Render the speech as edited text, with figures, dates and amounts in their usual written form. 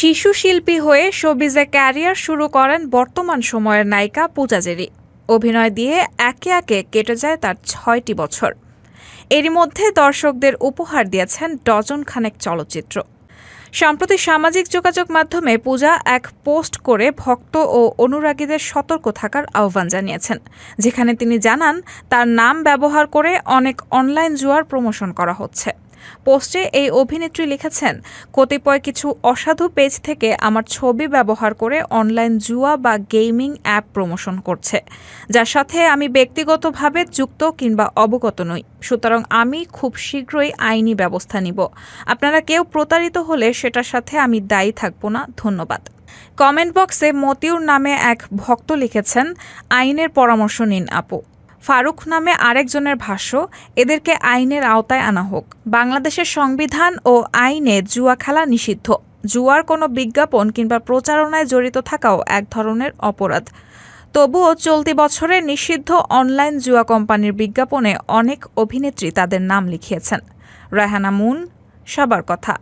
শিশু শিল্পী হয়ে শোবিজে ক্যারিয়ার শুরু করেন বর্তমান সময়ের নায়িকা পূজা জেরি। অভিনয় দিয়ে একে একে কেটে যায় তার ৬টি বছর। এরই মধ্যে দর্শকদের উপহার দিয়েছেন ডজন খানেক চলচ্চিত্র। সম্প্রতি সামাজিক যোগাযোগ মাধ্যমে পূজা এক পোস্ট করে ভক্ত ও অনুরাগীদের সতর্ক থাকার আহ্বান জানিয়েছেন, যেখানে তিনি জানান তার নাম ব্যবহার করে অনেক অনলাইন জুয়ার প্রমোশন করা হচ্ছে। পোস্টে এই অভিনেত্রী লিখেছেন, কতিপয় কিছু অসাধু পেজ থেকে আমার ছবি ব্যবহার করে অনলাইন জুয়া বা গেমিং অ্যাপ প্রমোশন করছে, যার সাথে আমি ব্যক্তিগতভাবে যুক্ত কিংবা অবগত নই। সুতরাং আমি খুব শীঘ্রই আইনি ব্যবস্থা নিব। আপনারা কেউ প্রতারিত হলে সেটার সাথে আমি দায়ী থাকব না। ধন্যবাদ। কমেন্ট বক্সে মতিউর নামে এক ভক্ত লিখেছেন, আইনের পরামর্শ নিন আপু। ফারুক নামে আরেকজনের ভাষ্য, এদেরকে আইনের আওতায় আনা হোক। বাংলাদেশের সংবিধান ও আইনে জুয়া খেলা নিষিদ্ধ। জুয়ার কোনো বিজ্ঞাপন কিংবা প্রচারণায় জড়িত থাকাও এক ধরনের অপরাধ। তবুও চলতি বছরে নিষিদ্ধ অনলাইন জুয়া কোম্পানির বিজ্ঞাপনে অনেক অভিনেত্রী তাদের নাম লিখিয়েছেন। রায়হানা মুন, সবার কথা।